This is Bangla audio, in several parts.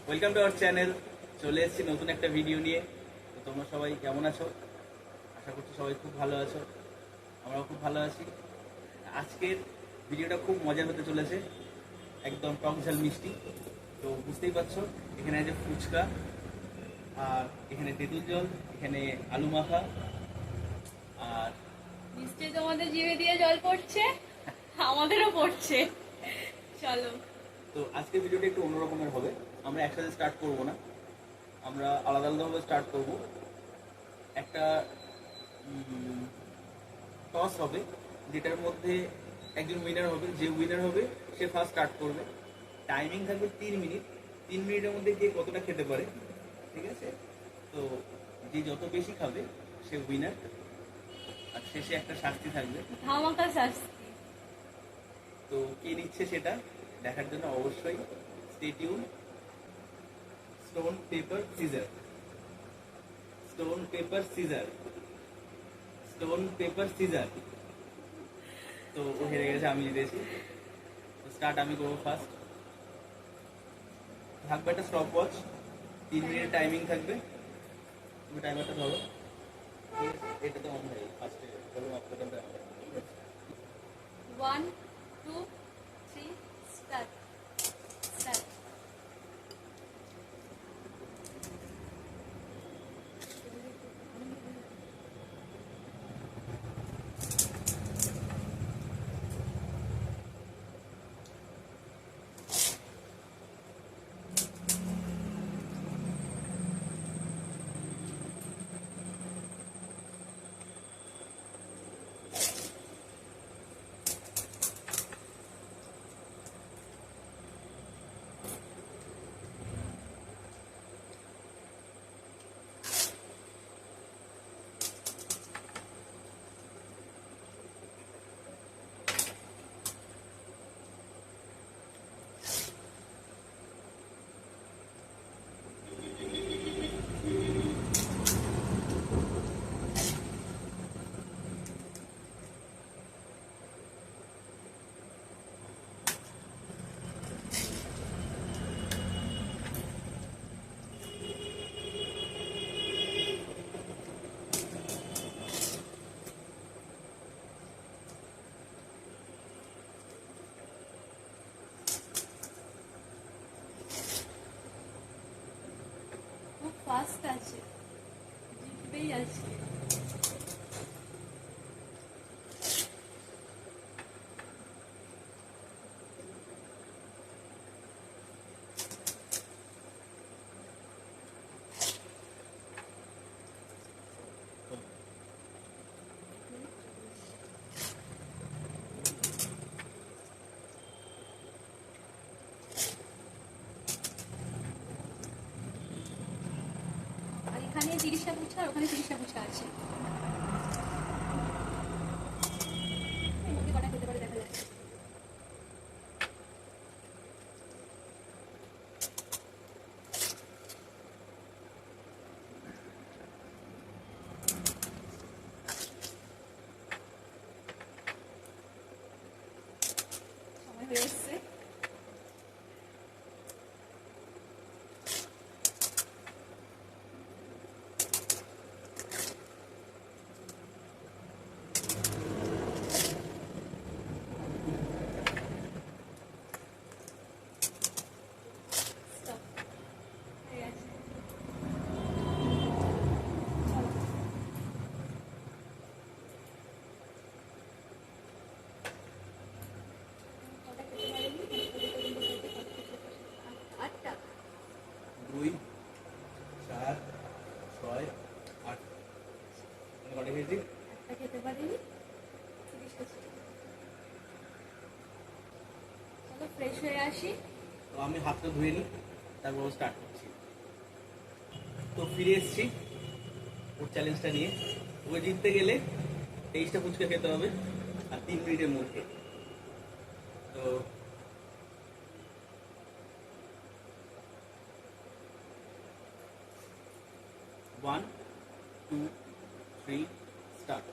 Welcome to our channel. চলে এসেছি নতুন একটা ভিডিও নিয়ে। তো তোমরা সবাই কেমন আছো? আশা করছি সবাই খুব ভালো আছো, আমরাও খুব ভালো আছি। আজকের ভিডিওটা খুব মজার হতে চলেছে, একদম টক ঝাল মিষ্টি। তো বুঝতেই পারছো, এখানে আছে ফুচকা, আর এখানে তেঁতুল জল, এখানে আলু মাখা, আর নিশ্চয়ই তোমাদের জিভে দিয়ে জল পড়ছে, আমাদেরও পড়ছে। চলো। তো আজকের ভিডিওটা একটু অন্যরকমের হবে। আমরা একসাথে স্টার্ট করব না, আমরা আলাদা আলাদাভাবে স্টার্ট করব। একটা টস হবে, যেটার মধ্যে একজন উইনার হবে। যে উইনার হবে সে ফার্স্ট স্টার্ট করবে। টাইমিং থাকবে 3 মিনিট। 3 মিনিটের মধ্যে কে কতটা খেতে পারে, ঠিক আছে? তো যে যত বেশি খাবে সে উইনার। আর শেষে একটা শাস্তি থাকবে। ধামাকা শাস্তি। তো কে নিচ্ছে সেটা দেখার জন্য অবশ্যই stay tune. Stone paper scissor, stone paper scissor, stone paper scissor. তো ও হেরে গেছে, আমি জিতেছি। স্টার্ট আমি করবো ফার্স্ট। থাকবে একটা স্টপ ওয়াচ, 3 মিনিট টাইমিং থাকবে। তুমি টাইমারটা ধরো, ঠিক আছে? এটা তো অন হয় ফার্স্টে, ধরো আপনাদের 1, 2, 3, স্টার্ট। স্টার্ট। খুব ফাস্ট আছে, জিতবেই আছে। আর এখানে 30টা পুচকা আর ওখানে 30টা পুচকা আছে। এর মধ্যে কটা খেতে পারে দেখা যাচ্ছে। সময় হয়ে এসছে। Stop. হয়ে গেছে। চলো। কটা খেতে পারেনি? 8টা। 2, 4, 6, 8। কটা খেয়েছি? একটা খেতে পারিনি, 30টা ছিল। চলো ফ্রেশ হয়ে আসি। তো আমি হাতটা ধুয়ে নিই, তারপর স্টার্ট করছি। তো ফিরে এসেছি ওর চ্যালেঞ্জটা নিয়ে। ওকে জিততে গেলে 23টা ফুচকা খেতে হবে, আর 3 মিনিটের মধ্যে। তো 1, 2, 3, স্টার্ট।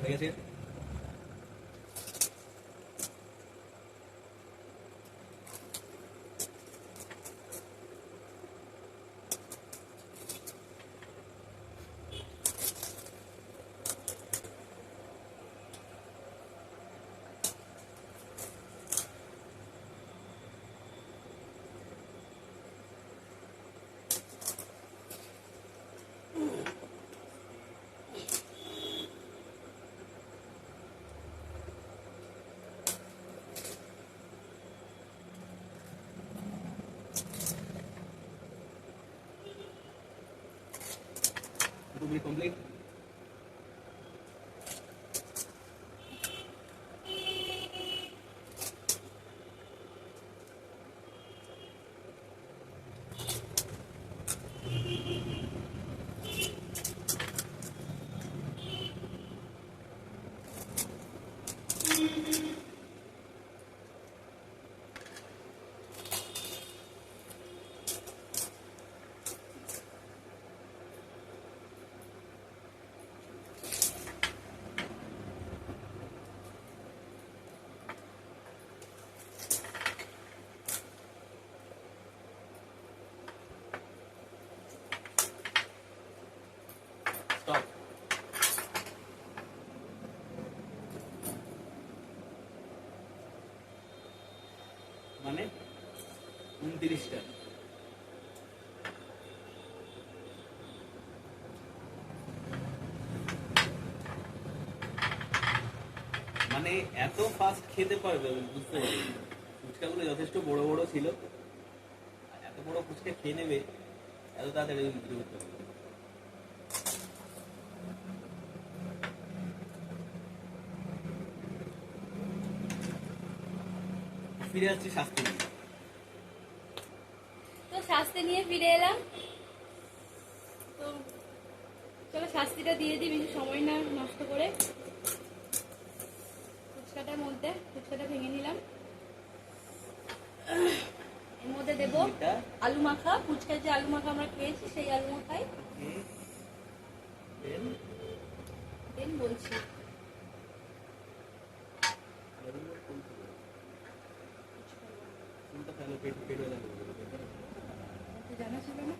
হয়ে গেছে। To be complete. Stop. মানে 29টা। মানে এত ফাস্ট খেতে পারবে আমি বুঝতে পারি। ফুচকাগুলো যথেষ্ট বড় বড় ছিল, আর এত বড় ফুচকা খেয়ে নেবে এত তাড়াতাড়ি বিক্রি করতে পারবে। ফিরে আসছি শাস্তি নিয়ে। তো শাস্তি নিয়ে ফিরে এলাম। তো চলো শাস্তিটা দিয়ে দিই বেশি সময় না নষ্ট করে। ফুচকাটার মধ্যে ফুচকাটা ভেঙে নিলাম, এর মধ্যে দেবো এটা আলু মাখা। ফুচকার যে আলু মাখা আমরা খেয়েছি সেই আলু মাখাই দেন বলছি। জানা ছিল না।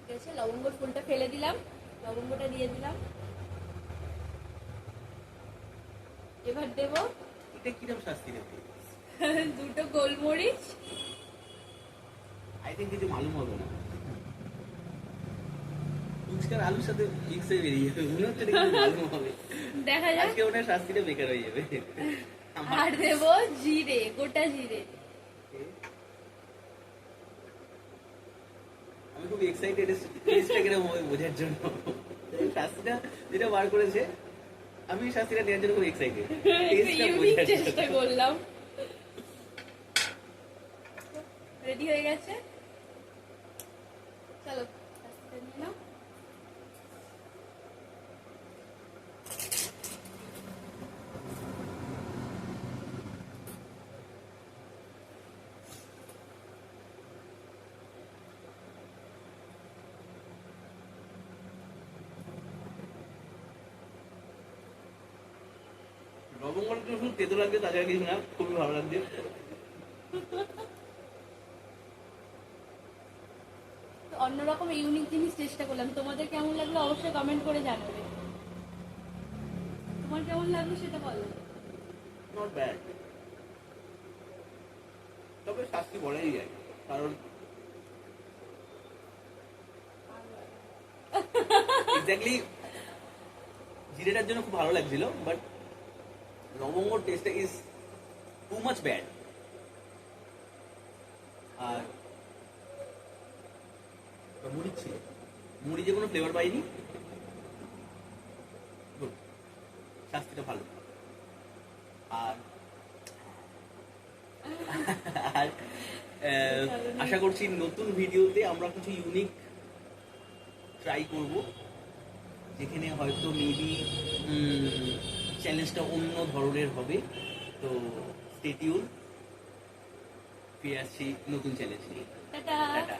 ঠিক আছে, লবঙ্গর ফুলটা ফেলে দিলাম, লবঙ্গটা দিয়ে দিলাম। এবার দেব এটা কিরকম শাস্তি দেবে? দুটো গোলমরিচ। আই থিঙ্ক কিছু মালুম হবে না। ফুচকার আলুর সাথে মিক্স হয়ে বেরিয়ে যাবে, মনে হচ্ছে এটা কিছু মালুম হবে। দেখা যাক। আজকে ওনার শাস্তিটা বেকার হয়ে যাবে। আর দেব জিরে, গোটা জিরে। আমি খুব এক্সাইটেড টেস্টটা কিরকম হবে বোঝার জন্য। শাস্তিটা যেটা বার করেছে, আমি শাস্তিটা নেওয়ার জন্য খুব এক্সাইটেড। টেস্টটা ইউনিক বোঝার চেষ্টা জন্য। করলাম। রেডি হয়ে গেছে, চলো শাস্তিটা নিয়ে নাও। লবঙ্গটা শুধু তেতো লাগছে, তাছাড়া কিছু না, খুবই ভালো লাগছে। তো অন্যরকম ইউনিক জিনিস চেষ্টা করলাম। তোমাদের কেমন লাগলো অবশ্যই কমেন্ট করে জানাবে। তোমার কেমন লাগলো সেটা বলো। নট ব্যাড, তবে শাস্তি বলাই যায়, কারণ এক্স্যাক্টলি জিরেটার জন্য খুব ভালো লাগছিল, বাট লবঙ্গ টেস্টটা ইজ টু মাচ ব্যাড। আর মুড়ি ছিল, মুড়ি যে কোনো ফ্লেভার পাইনি। Good. শাস্তিটা ভালো। আর আর আশা করছি নতুন ভিডিওতে আমরা কিছু ইউনিক ট্রাই করব, যেখানে হয়তো মেবি চ্যালেঞ্জটা অন্য ধরনের হবে। তো স্টে টিউন, ফিরে আসছি নতুন চ্যালেঞ্জ নিয়ে। টাটা। টাটা।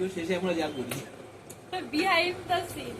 ভিডিও শেষে আমরা যা করি। Behind the scene.